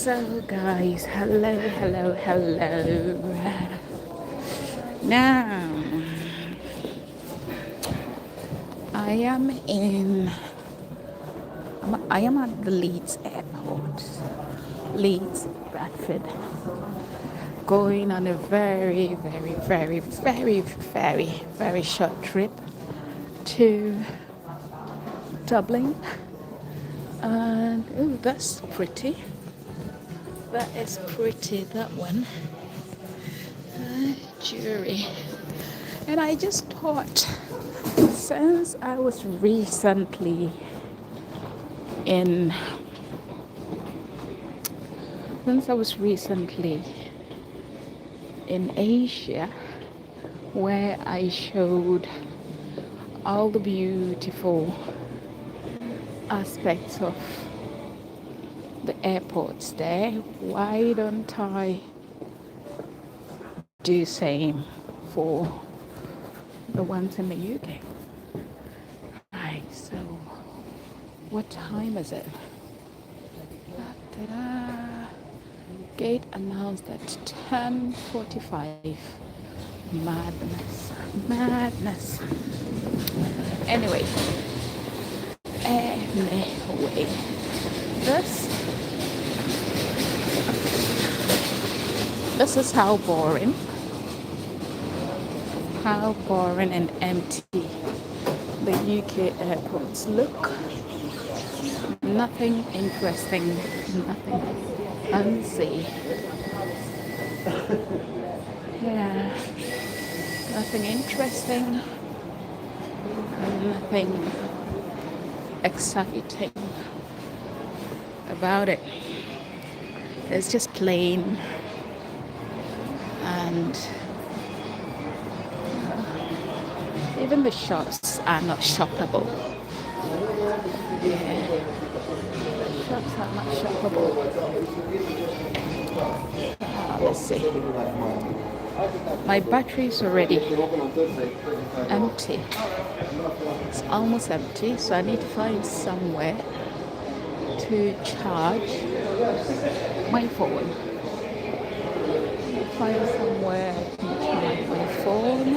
So guys, hello. Now I am in I am at the Leeds airport, Leeds, Bradford, going on a very short trip to Dublin. And oh, that's pretty. That is pretty, that one. Jewelry. And I just thought, since I was recently in Asia, where I showed all the beautiful aspects of the airports there, why don't I do same for the ones in the UK? Right, so what time is it? Ta-da. Gate announced at 10:45. Madness. Anyway, this is how boring and empty the UK airports look. Nothing interesting, nothing fancy. Yeah, nothing interesting, nothing exciting about it. It's just plain and even the shops are not shoppable. Yeah, the shops are not shoppable. Let's see. My battery is already empty. It's almost empty, so I need to find somewhere to charge my phone. Find somewhere to charge my phone.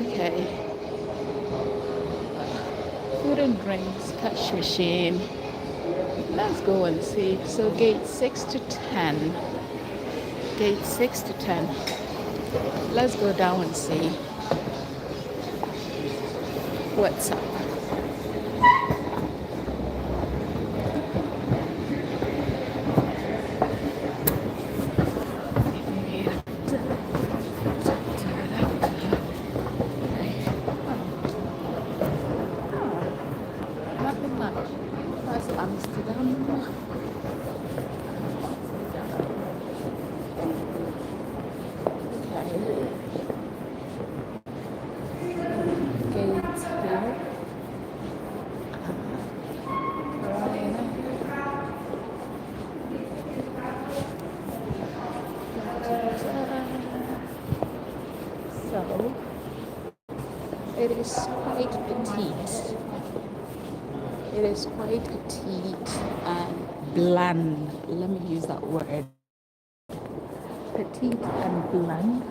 Okay. Food and drinks, cash machine. Let's go and see. So gate 6 to 10. Gate 6 to 10. Let's go down and see what's up. Nothing much. That's Amsterdam. So it is quite petite. It is quite petite and bland. Let me use that word. Petite and bland,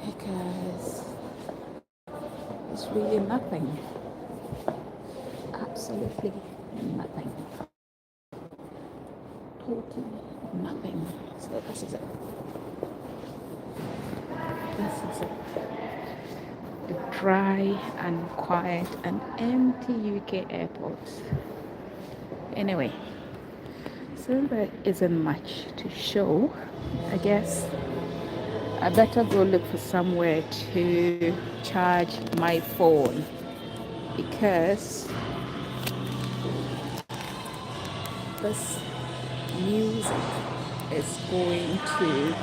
because it's really nothing. Absolutely nothing. Totally nothing. So this is it. The dry and quiet and empty UK airports. Anyway, so there isn't much to show. I guess I better go look for somewhere to charge my phone, because this music is going to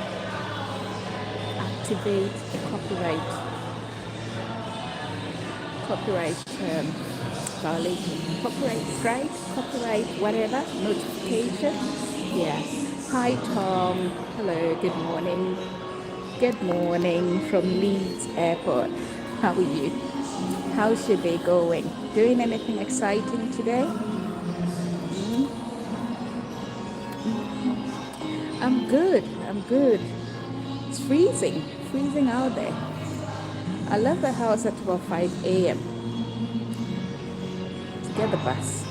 activate a copyright violation, copyright strike, copyright whatever, notification. Yeah. Hi Tom. Hello, good morning. Good morning from Leeds Airport. How are you? How's your day going? Doing anything exciting today? I'm good. I'm good. It's freezing out there. I left the house at about 5 a.m. to get the bus.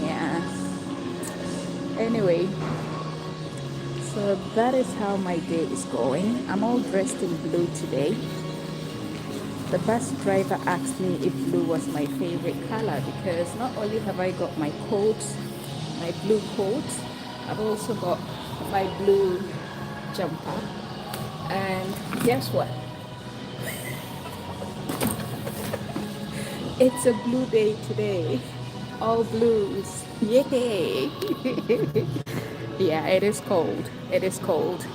Yeah. Anyway, so that is how my day is going. I'm all dressed in blue today. The bus driver asked me if blue was my favorite color because not only have I got my coat, my blue coat, I've also got my blue jumper. And guess what? It's a blue day today. All blues. Yay! Yeah, it is cold. It is cold.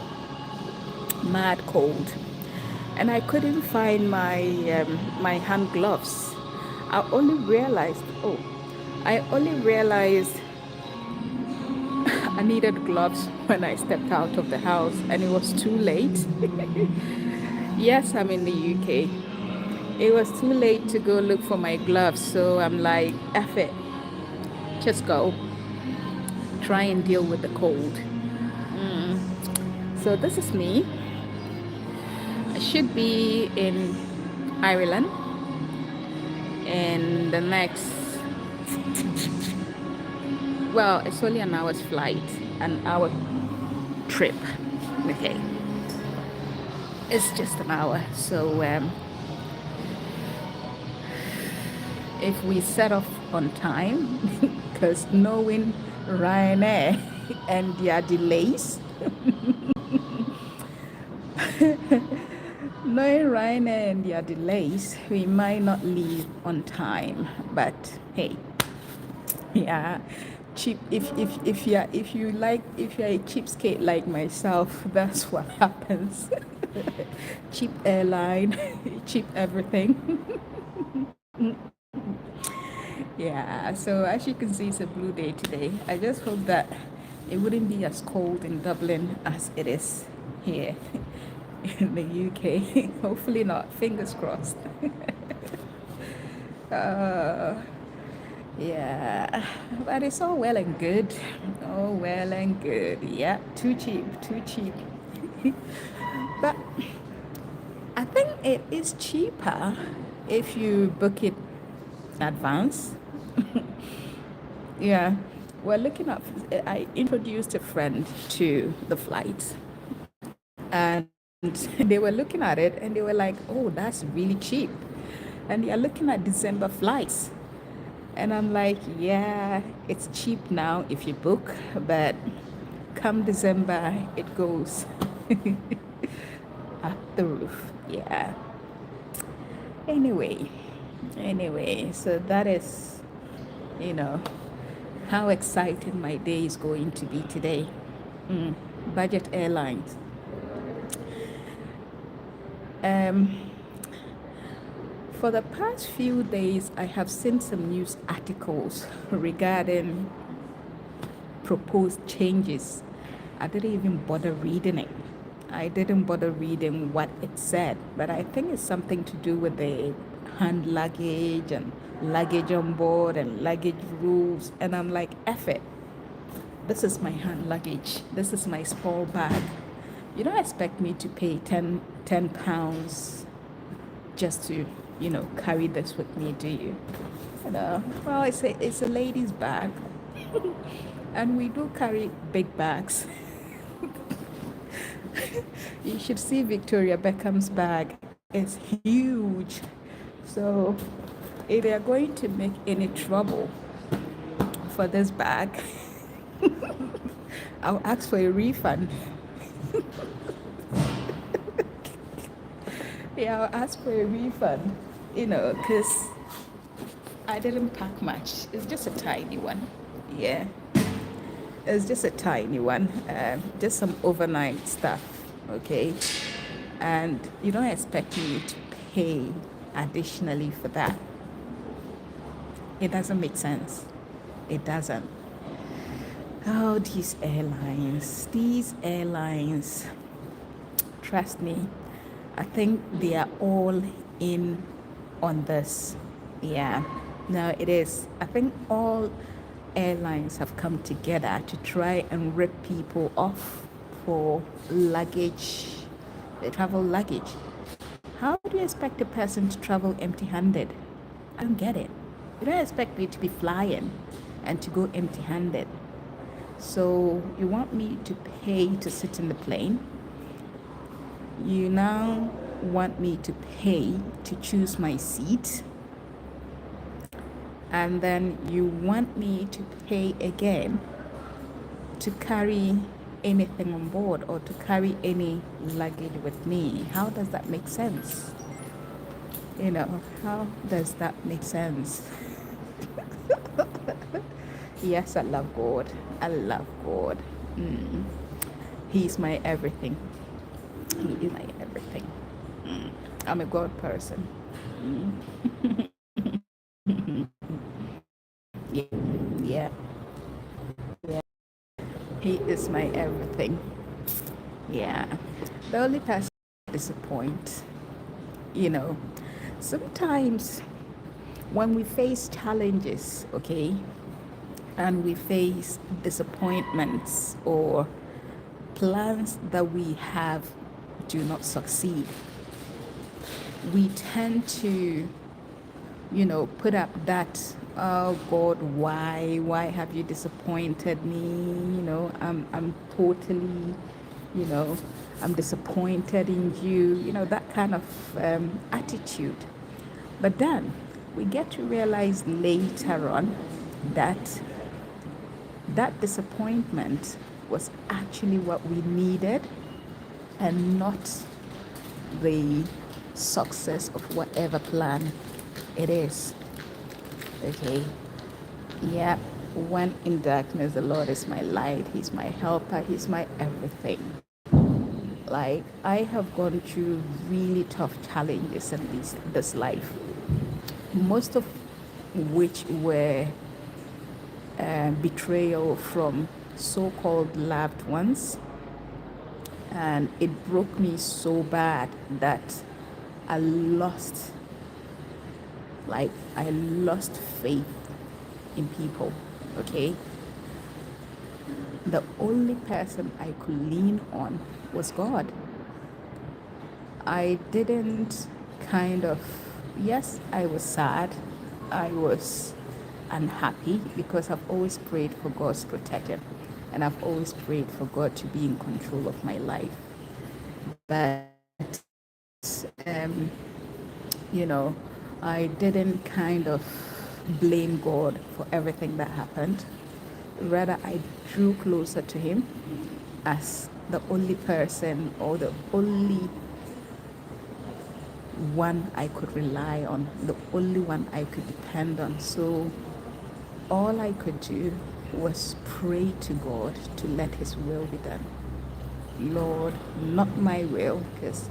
Mad cold. And I couldn't find my hand gloves. I only realized I needed gloves when I stepped out of the house and it was too late. Yes, I'm in the UK. It was too late to go look for my gloves, so I'm like, F it. Just go. Try and deal with the cold. So this is me. I should be in Ireland in the next, well, it's only an hour's flight, an hour trip. Okay. It's just an hour. So if we set off on time, because knowing Ryanair and their delays, knowing Ryanair and their delays, we might not leave on time. But hey, yeah, cheap. If you're a cheapskate like myself, that's what happens. Cheap airline, cheap everything. Yeah, so as you can see, it's a blue day today. I just hope that it wouldn't be as cold in Dublin as it is here in the UK. Hopefully not, fingers crossed. Yeah, but it's all well and good. All well and good. Yeah, too cheap, too cheap. But I think it is cheaper if you book it in advance. Yeah, we're looking at, I introduced a friend to the flights and they were looking at it and they were like, oh, that's really cheap. And they're looking at December flights. And I'm like, yeah, it's cheap now if you book, but come December, it goes up the roof. Yeah. Anyway, so that is, you know, how exciting my day is going to be today. Budget airlines. For the past few days, I have seen some news articles regarding proposed changes. I didn't even bother reading it. I didn't bother reading what it said, but I think it's something to do with the hand luggage and luggage on board and luggage rules. And I'm like, F it. This is my hand luggage. This is my small bag. You don't expect me to pay 10 pounds just to, carry this with me, do you? Well, it's a lady's bag. And we do carry big bags. You should see Victoria Beckham's bag. It's huge. So if they are going to make any trouble for this bag, I'll ask for a refund. Yeah, I'll ask for a refund, because I didn't pack much. It's just a tiny one. Yeah. It's just a tiny one. Just some overnight stuff, okay? And you don't expect me to pay additionally for that. It doesn't make sense. It doesn't. Oh, these airlines. Trust me, I think they are all in on this. Yeah, no, it is. I think all airlines have come together to try and rip people off for luggage, travel luggage. How do you expect a person to travel empty handed? I don't get it. You don't expect me to be flying and to go empty handed. So you want me to pay to sit in the plane? You now want me to pay to choose my seat? And then you want me to pay again to carry anything on board or to carry any luggage with me? How does that make sense? How does that make sense? Yes, I love God. I love God. He's my everything. He is my everything. I'm a God person. Yeah, yeah, yeah. He is my everything. Yeah. The only person I disappoint, you know, sometimes when we face challenges, okay, and we face disappointments or plans that we have do not succeed, we tend to, put up that, oh God, why have you disappointed me? I'm totally, you know, I'm disappointed in you, that kind of attitude. But then we get to realize later on that that disappointment was actually what we needed and not the success of whatever plan it is. Okay. Yeah. When in darkness, the Lord is my light. He's my helper. He's my everything. Like, I have gone through really tough challenges in this life, most of which were betrayal from so-called loved ones, and it broke me so bad that I lost faith in people. Okay, the only person I could lean on was God. I didn't yes, I was sad, I was unhappy, because I've always prayed for God's protection and I've always prayed for God to be in control of my life. But, um, I didn't blame God for everything that happened. Rather, I drew closer to Him as the only person or the only one I could rely on, the only one I could depend on. So all I could do was pray to God to let His will be done. Lord, not my will, because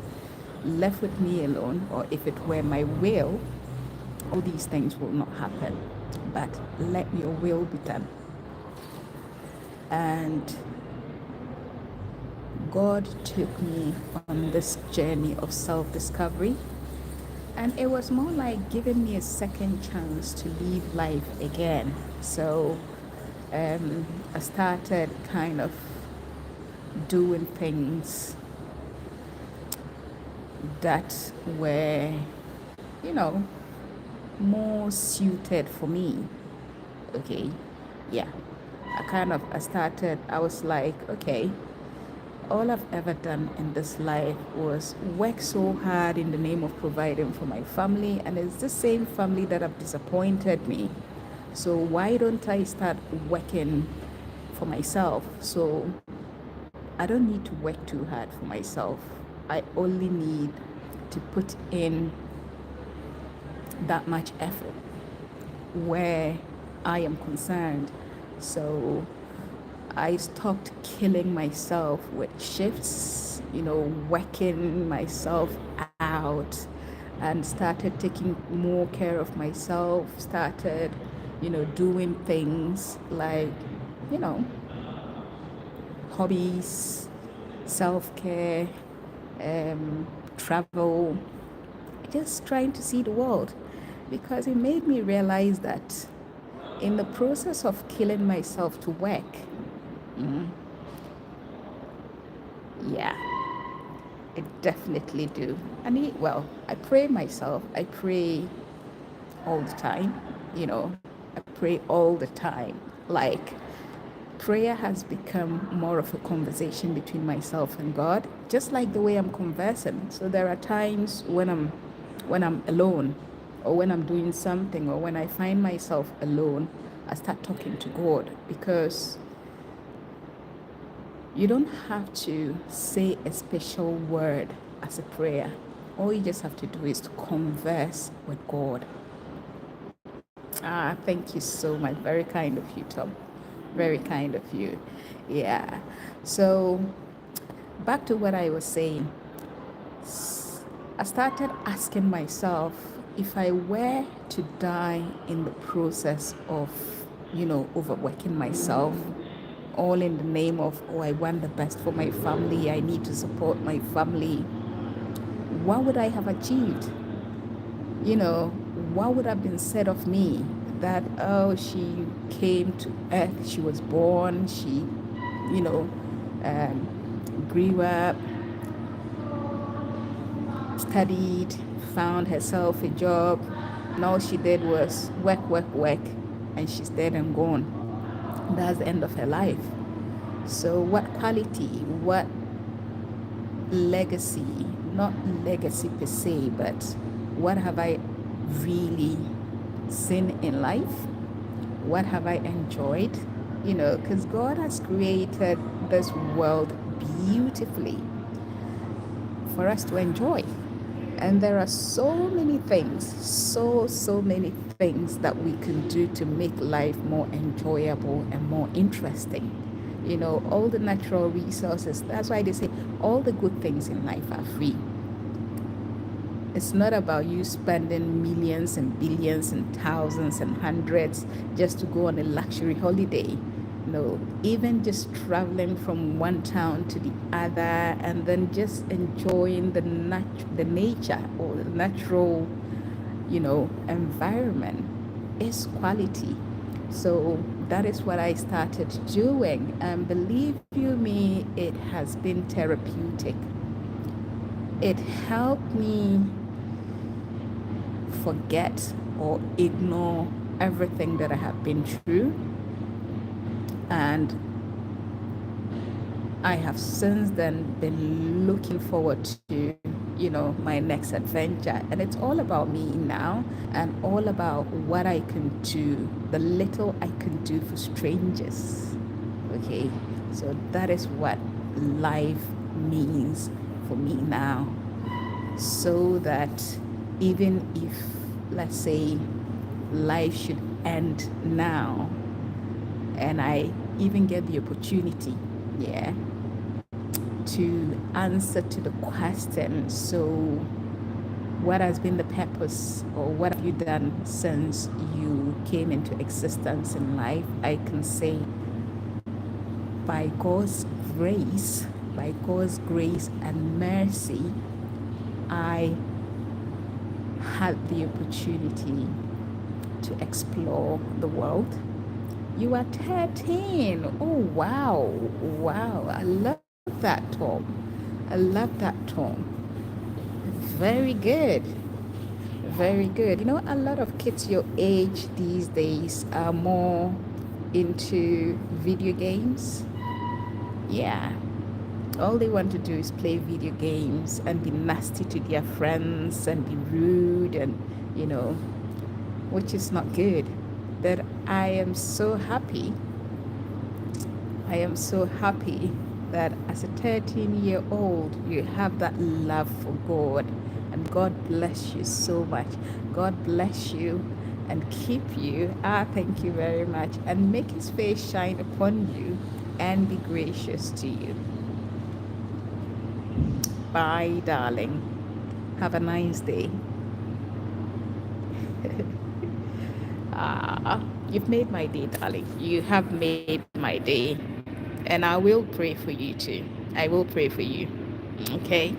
left with me alone, or if it were my will, all these things will not happen. But let your will be done. And God took me on this journey of self-discovery, and it was more like giving me a second chance to live life again. So I started doing things that were, more suited for me. Okay, yeah. I was like, okay, all I've ever done in this life was work so hard in the name of providing for my family, and it's the same family that have disappointed me. So why don't I start working for myself? So I don't need to work too hard for myself. I only need to put in that much effort where I am concerned. So I stopped killing myself with shifts, working myself out, and started taking more care of myself, started, doing things like, hobbies, self-care, travel, just trying to see the world, because it made me realize that in the process of killing myself to work, yeah, I definitely do. I pray myself. I pray all the time, I pray all the time. Like, prayer has become more of a conversation between myself and God, just like the way I'm conversing. So there are times when I'm alone, or when I'm doing something, or when I find myself alone, I start talking to God, because you don't have to say a special word as a prayer. All you just have to do is to converse with God. Thank you so much. Very kind of you, Tom. Very kind of you. Yeah. So, back to what I was saying. I started asking myself, if I were to die in the process of, overworking myself, all in the name of, oh, I want the best for my family, I need to support my family, what would I have achieved? What would have been said of me? That, oh, she came to earth, she was born, she, you know, grew up, studied, found herself a job, and all she did was work, work, work, and she's dead and gone. That's the end of her life. So, what quality, what legacy, not legacy per se, but what have I really seen in life? What have I enjoyed? Because God has created this world beautifully for us to enjoy. And there are so many things, so many things that we can do to make life more enjoyable and more interesting. All the natural resources. That's why they say all the good things in life are free. It's not about you spending millions and billions and thousands and hundreds just to go on a luxury holiday. No, even just traveling from one town to the other, and then just enjoying the nature, or the natural, environment, is quality. So that is what I started doing, and believe you me, it has been therapeutic. It helped me forget or ignore everything that I have been through. And I have since then been looking forward to, my next adventure. And it's all about me now, and all about what I can do, the little I can do for strangers. Okay, so that is what life means for me now. So that even if, let's say, life should end now, and I even get the opportunity, to answer to the question, so what has been the purpose, or what have you done since you came into existence in life? I can say, by God's grace and mercy, I had the opportunity to explore the world. You are 13. Oh, wow. I love that, Tom. I love that, Tom. Very good. Very good. A lot of kids your age these days are more into video games. Yeah. All they want to do is play video games and be nasty to their friends and be rude, and, which is not good. But I am so happy that as a 13-year-old, you have that love for God. And God bless you so much. God bless you and keep you. Thank you very much. And make His face shine upon you and be gracious to you. Bye, darling. Have a nice day. You've made my day, darling. You have made my day. And I will pray for you too. I will pray for you. Okay?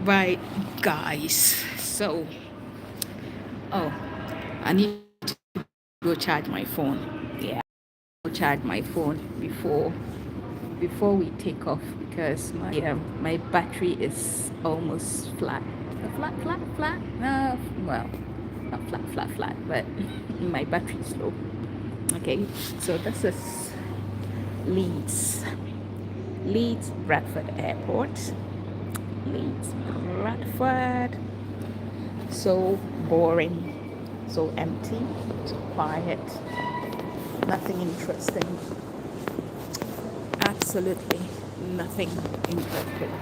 Right, guys. So, oh, I need to go charge my phone. Yeah, go charge my phone before we take off, because my battery is almost flat. Flat. Well, not flat, but my battery is low. Okay, so this is Leeds, Bradford Airport. Leeds, Bradford. So boring, so empty, so quiet, nothing interesting. Absolutely nothing interesting.